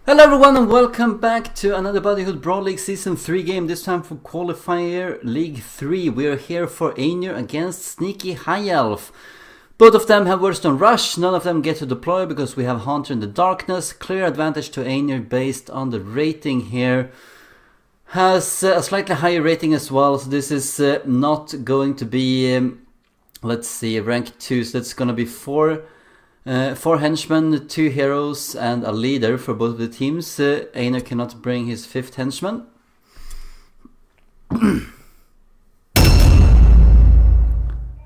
Hello everyone and welcome back to another Bodyhood Brawl League Season 3 game, this time for Qualifier League 3. We are here for Aenur against SneakyHighElf. Both of them have worse than Rush, none of them get to deploy because we have Hunter in the Darkness. Clear advantage to Aenur based on the rating here. Has a slightly higher rating as well, so this is not going to be, let's see, rank 2, so that's going to be 4 henchmen, 2 heroes and a leader for both of the teams. Aenur cannot bring his 5th henchman.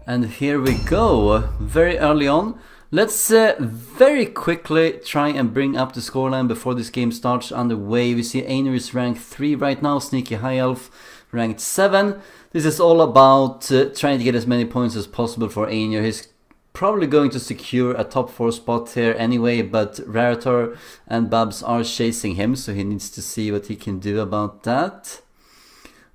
And here we go, very early on. Let's very quickly try and bring up the scoreline before this game starts underway. We see Aenur is ranked 3 right now, SneakyHighElf ranked 7. This is all about trying to get as many points as possible for Aenur. He's probably going to secure a top 4 spot here anyway, but Rarator and Babs are chasing him, so he needs to see what he can do about that.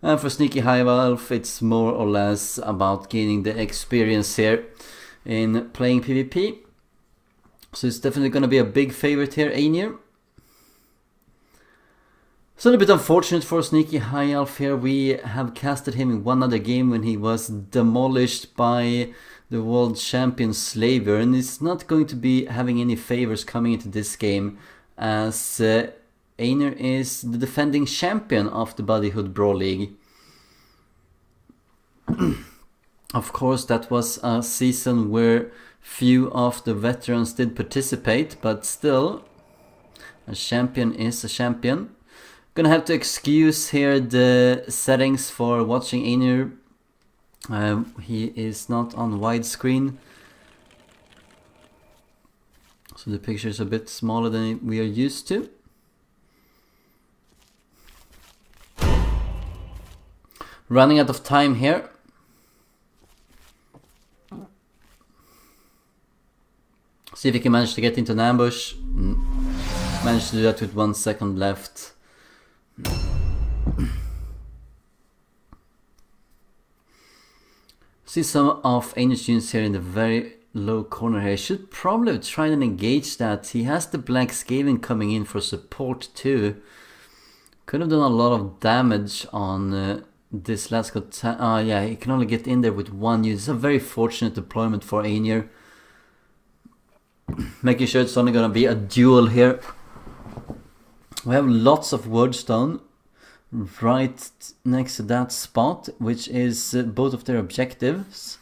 And for SneakyHighElf, it's more or less about gaining the experience here in playing PvP. So it's definitely going to be a big favorite here, Aenur. It's a little bit unfortunate for SneakyHighElf here. We have casted him in one other game when he was demolished by the world champion Slaver, and he's not going to be having any favors coming into this game, as Aenur is the defending champion of the Bodyhood Brawl League. Of course, that was a season where few of the veterans did participate, but still, a champion is a champion. Gonna have to excuse here the settings for watching Aenur. He is not on widescreen, so the picture is a bit smaller than we are used to. Running out of time here. See if he can manage to get into an ambush. Managed to do that with 1 second left. See some of Aenur's units here in the very low corner here. Should probably try and engage that. He has the Black Skaven coming in for support too. Could have done a lot of damage on this last yeah, he can only get in there with 1 unit. It's a very fortunate deployment for Aenur. Making sure it's only going to be a duel here. We have lots of Wordstone right next to that spot, which is both of their objectives.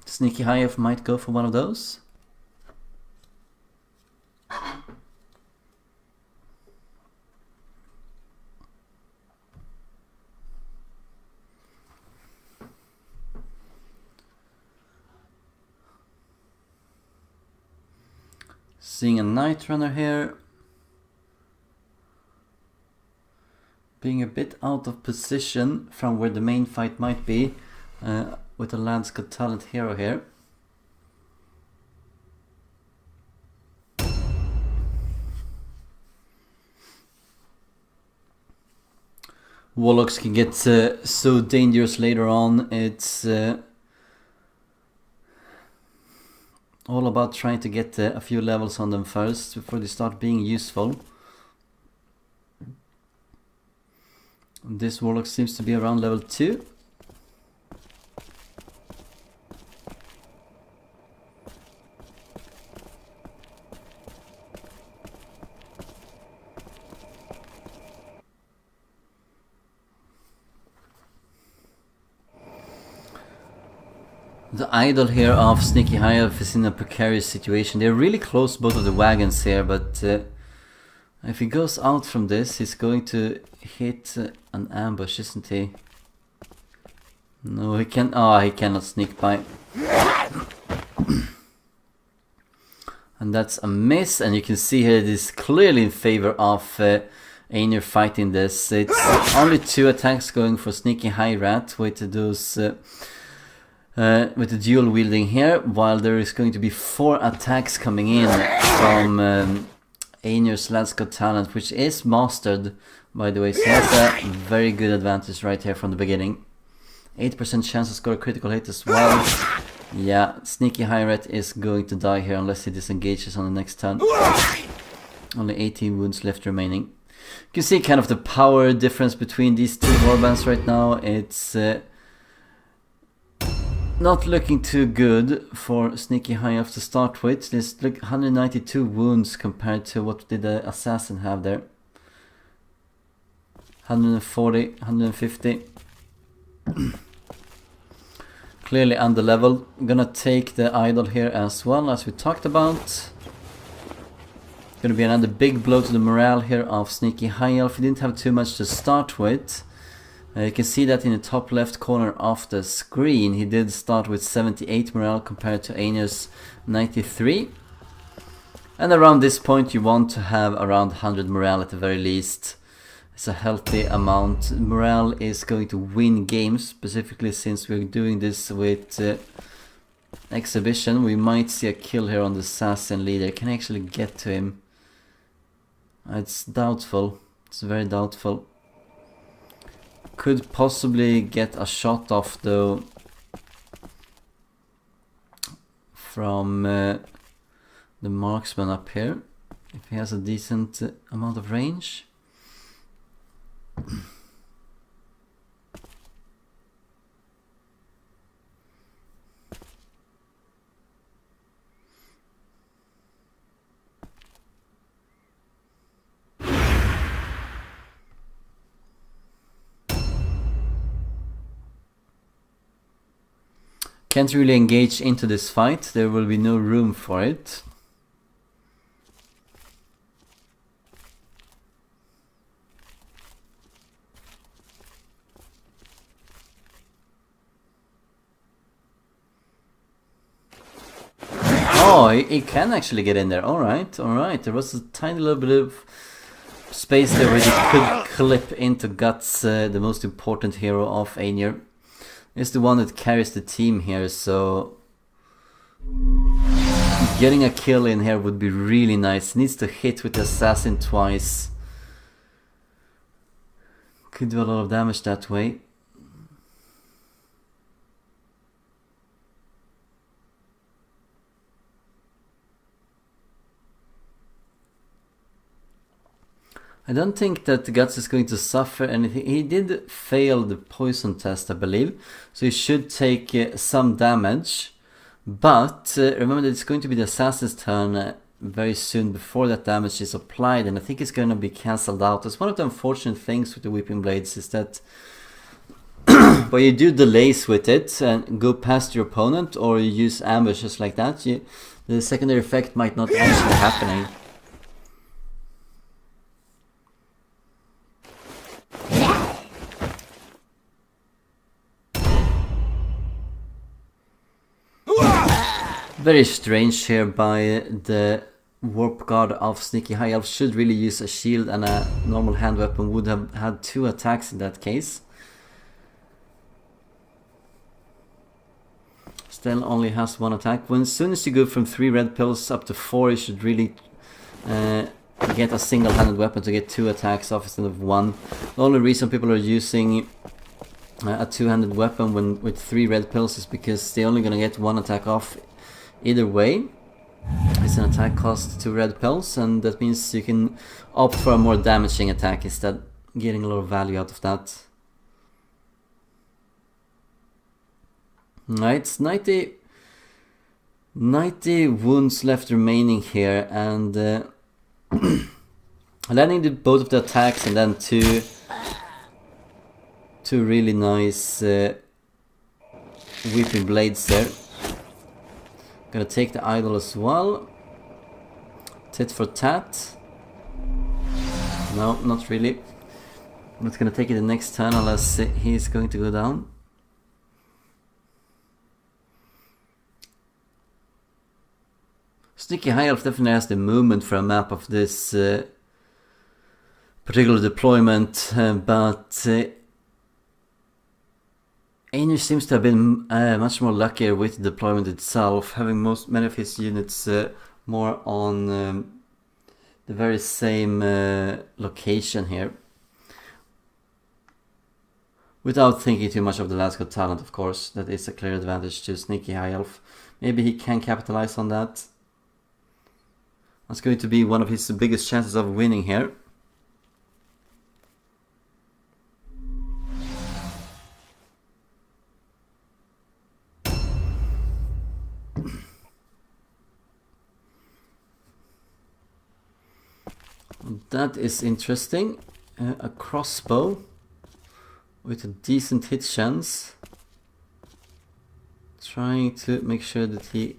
SneakyHighElf might go for one of those. Seeing a Night Runner here. Being a bit out of position from where the main fight might be, with a Lance Got Talent hero here. Warlocks can get so dangerous later on. It's all about trying to get a few levels on them first before they start being useful. This Warlock seems to be around level 2. The idol here of SneakyHighElf is in a precarious situation. They're really close, both of the wagons here, but if he goes out from this, he's going to hit an ambush, isn't he? No, he can. Oh, he cannot sneak by. And that's a miss, and you can see here it is clearly in favor of Aenur fighting this. It's only 2 attacks going for SneakyHighRat with those with the dual wielding here, while there is going to be 4 attacks coming in from Aenur's Lance Got Talent, which is mastered, by the way, so he has a very good advantage right here from the beginning. 8% chance to score a critical hit as well. Yeah, SneakyHighElf is going to die here unless he disengages on the next turn. Only 18 wounds left remaining. You can see kind of the power difference between these two warbands right now. It's not looking too good for SneakyHighElf to start with. There's like 192 wounds compared to what did the assassin have there. 140, 150. Clearly under level. I'm gonna take the idol here as well, as we talked about. Gonna be another big blow to the morale here of SneakyHighElf. He didn't have too much to start with. You can see that in the top left corner of the screen. He did start with 78 morale compared to Aenur's 93. And around this point you want to have around 100 morale at the very least. It's a healthy amount. Morale is going to win games, specifically since we're doing this with exhibition. We might see a kill here on the assassin leader. Can I actually get to him? It's doubtful. It's very doubtful. Could possibly get a shot off though from the marksman up here, if he has a decent amount of range. Can't really engage into this fight, there will be no room for it. Oh, he can actually get in there. Alright, alright. There was a tiny little bit of space there where he could clip into Guts, the most important hero of Aenur. Is the one that carries the team here, so getting a kill in here would be really nice. Needs to hit with the assassin twice. Could do a lot of damage that way. I don't think that Guts is going to suffer anything. He did fail the poison test, I believe, so he should take some damage. But remember that it's going to be the assassin's turn very soon before that damage is applied, and I think it's going to be cancelled out. That's one of the unfortunate things with the Weeping Blades, is that when you do delays with it and go past your opponent, or you use ambushes like that, the secondary effect might not actually happening. Very strange here by the warp guard of SneakyHighElf. Should really use a shield, and a normal hand weapon would have had 2 attacks in that case. Still only has 1 attack. As soon as you go from 3 red pills up to 4, you should really get a single-handed weapon to get 2 attacks off instead of 1. The only reason people are using a 2-handed weapon with 3 red pills is because they're only gonna get 1 attack off either way. It's an attack cost 2 red pills, and that means you can opt for a more damaging attack instead, getting a lot of value out of that. Right, it's 90 wounds left remaining here, and landing both of the attacks and then two really nice Weeping Blades there. Gonna take the idol as well. Tit for tat. No, not really. I'm not gonna take it the next turn unless he's going to go down. SneakyHighElf definitely has the movement for a map of this particular deployment, but Aenur seems to have been much more luckier with the deployment itself, having many of his units more on the very same location here. Without thinking too much of the Last Got Talent, of course, that is a clear advantage to SneakyHighElf. Maybe he can capitalize on that. That's going to be one of his biggest chances of winning here. That is interesting. A crossbow with a decent hit chance. Trying to make sure that he...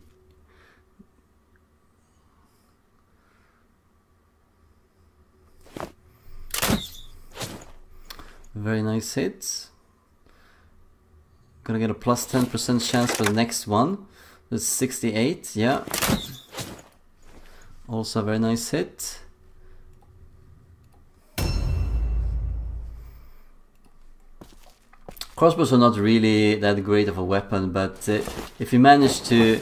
Very nice hit. Gonna get a plus 10% chance for the next one. That's 68, yeah. Also a very nice hit. Crossbows are not really that great of a weapon, but if you manage to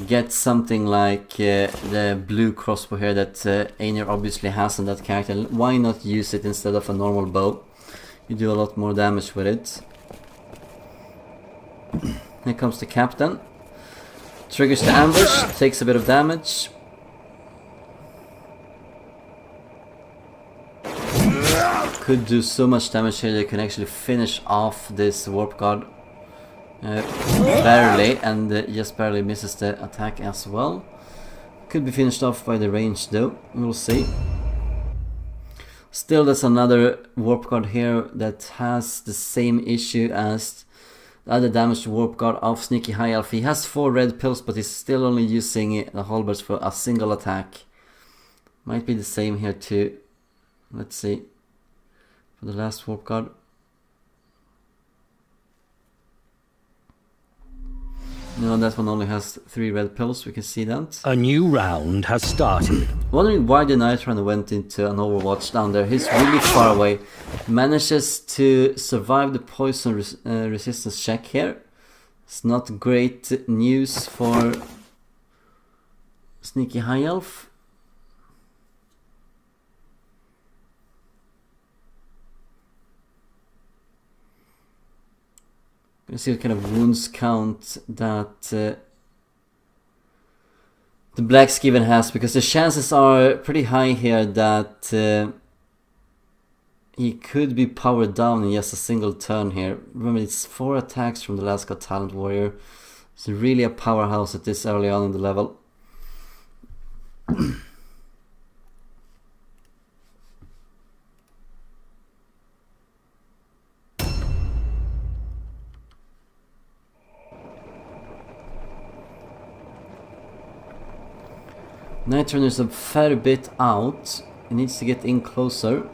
get something like the blue crossbow here that Aenur obviously has on that character, why not use it instead of a normal bow? You do a lot more damage with it. Here comes the captain. Triggers the ambush, takes a bit of damage. Could do so much damage here that you can actually finish off this warp guard barely, and just barely misses the attack as well. Could be finished off by the range though, we'll see. Still, that's another warp guard here that has the same issue as the other damaged warp guard of SneakyHighElf. He has 4 red pills, but he's still only using the halberds for a single attack. Might be the same here too. Let's see. For the last warp guard. No, that one only has 3 red pills, we can see that. A new round has started. Wondering why the Night Runner went into an Overwatch down there. He's really far away. Manages to survive the poison resistance check here. It's not great news for SneakyHighElf. You see what kind of wounds count that the Black Skiven has, because the chances are pretty high here that he could be powered down in just a single turn here. Remember, it's 4 attacks from the last Got Talent Warrior. It's really a powerhouse at this early on in the level. Night Runner is a fair bit out. He needs to get in closer.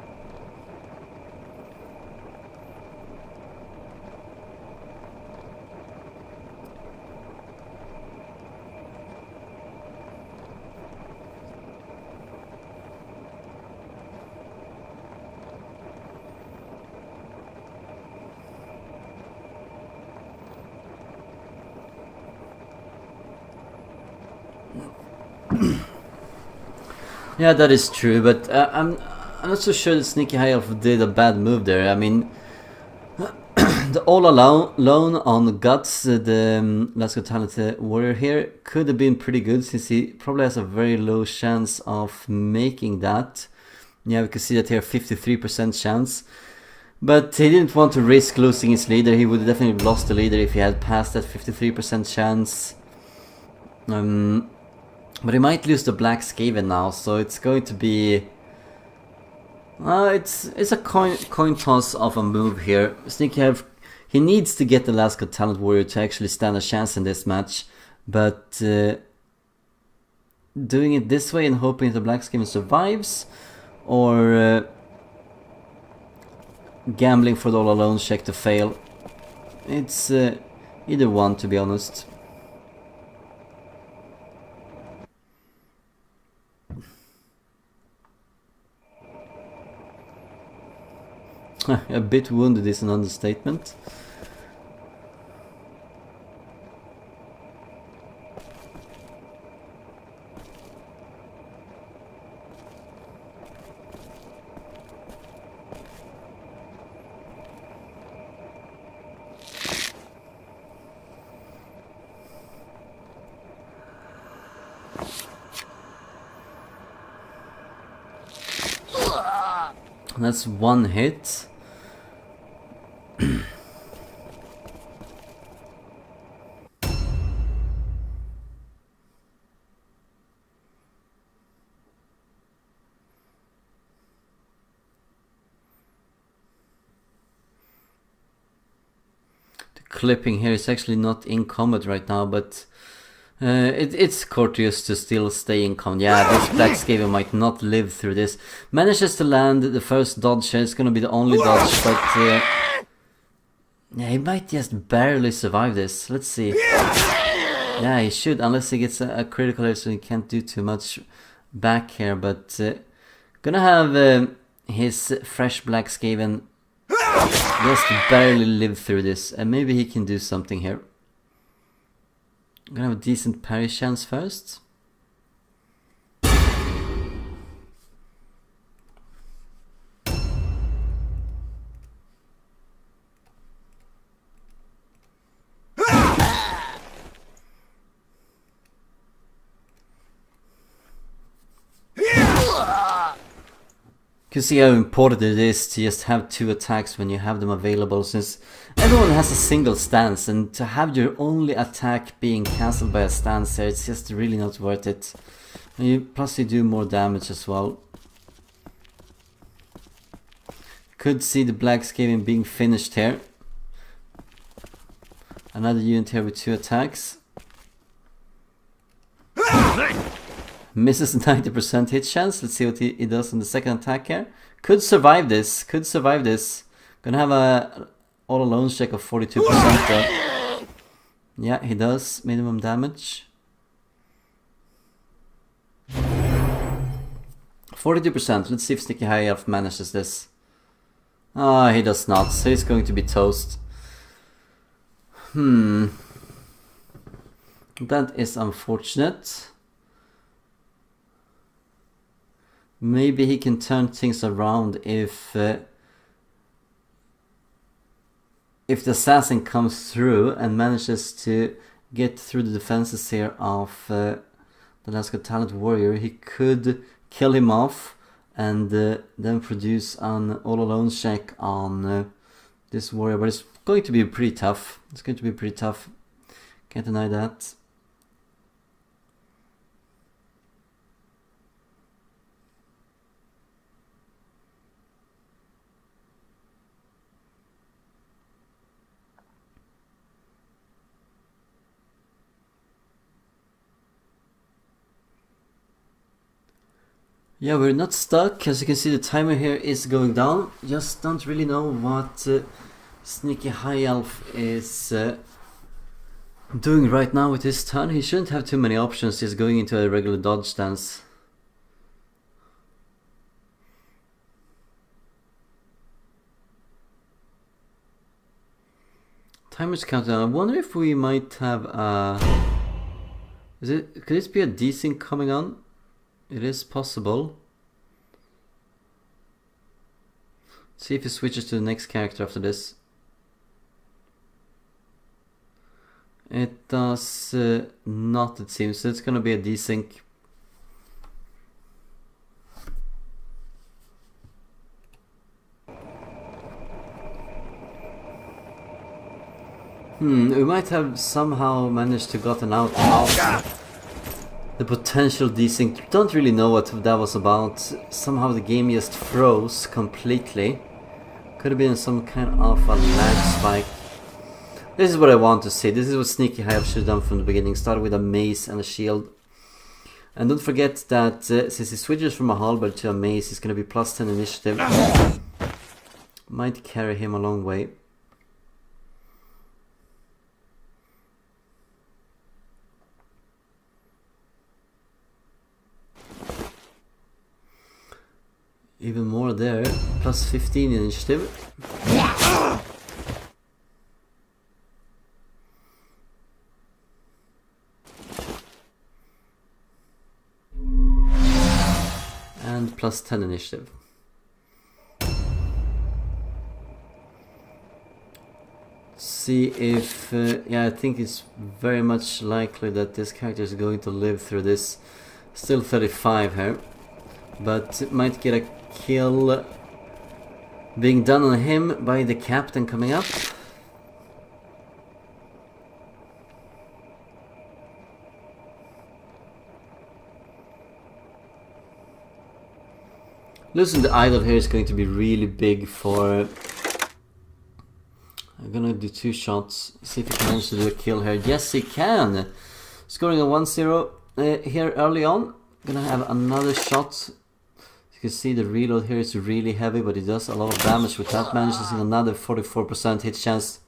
Yeah, that is true, but I'm not so sure that SneakyHighElf did a bad move there. I mean, the all alone on Guts, the Last Got Talent Warrior here, could have been pretty good, since he probably has a very low chance of making that. Yeah, we can see that here, 53% chance. But he didn't want to risk losing his leader. He would have definitely lost the leader if he had passed that 53% chance. But he might lose the Black Skaven now, so it's going to be... it's a coin toss of a move here. SneakyHighElf, he needs to get the Last Got Talent Warrior to actually stand a chance in this match. But doing it this way and hoping the Black Skaven survives, or gambling for the all alone check to fail, it's either one, to be honest. A bit wounded is an understatement. That's one hit. Clipping here is actually not in combat right now, but it's courteous to still stay in combat. Yeah, this Black Skaven might not live through this. Manages to land the first dodge here. It's gonna be the only dodge, but yeah, he might just barely survive this. Let's see. Yeah, he should, unless he gets a critical here, so he can't do too much back here. But gonna have his fresh Black Skaven just barely live through this, and maybe he can do something here. I'm gonna have a decent parry chance first. You can see how important it is to just have 2 attacks when you have them available, since everyone has a single stance, and to have your only attack being cancelled by a stance here, it's just really not worth it. And plus you do more damage as well. Could see the Black Skaven being finished here. Another unit here with 2 attacks. Misses 90% hit chance. Let's see what he does on the second attack here. Could survive this. Could survive this. Gonna have a all alone check of 42% though. Yeah, he does. Minimum damage. 42%. Let's see if SneakyHighElf manages this. Ah, he does not. So he's going to be toast. That is unfortunate. Maybe he can turn things around if the assassin comes through and manages to get through the defenses here of the Last Got Talent warrior. He could kill him off and then produce an all alone check on this warrior, but it's going to be pretty tough. It's going to be pretty tough. Can't deny that. Yeah, we're not stuck. As you can see, the timer here is going down. Just don't really know what SneakyHighElf is doing right now with his turn. He shouldn't have too many options, just going into a regular dodge stance. Timer's counting down. I wonder if we might have a... could this be a desync coming on? It is possible. See if he switches to the next character after this. It does not, it seems. So it's gonna be a desync. We might have somehow managed to gotten out of the potential desync. Don't really know what that was about. Somehow the game just froze completely. Could have been some kind of a lag spike. This is what I want to see. This is what SneakyHighElf should have done from the beginning. Start with a mace and a shield. And don't forget that since he switches from a halberd to a mace, he's going to be plus 10 initiative. Might carry him a long way. Even more there, plus 15 initiative. And plus 10 initiative. See if, yeah, I think it's very much likely that this character is going to live through this. Still 35 here, but it might get a kill being done on him by the captain coming up. Losing the idol here is going to be really big for... I'm gonna do 2 shots, see if he can manage to do a kill here. Yes, he can! Scoring a 1-0 here early on. Gonna have another shot. You can see the reload here is really heavy, but it does a lot of damage with that. Manages another 44% hit chance.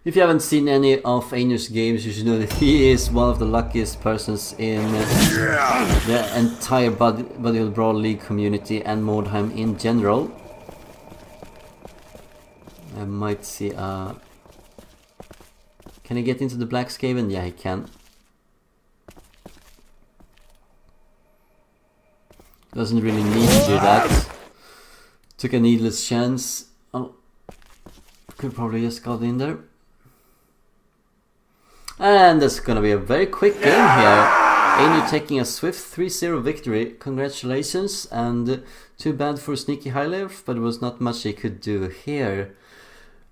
If you haven't seen any of Aenur's games, you should know that he is one of the luckiest persons in the entire Bodybuilding Brawl League community and Mordheim in general. I might see can he get into the Black Skaven? Yeah, he can. Doesn't really need to do that. Took a needless chance. Oh, could probably just got in there. And that's gonna be a very quick game here. Aenur taking a swift 3-0 victory. Congratulations, and too bad for SneakyHighElf, but there was not much he could do here.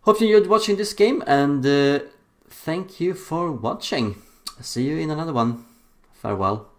Hope you enjoyed watching this game, and thank you for watching. See you in another one. Farewell.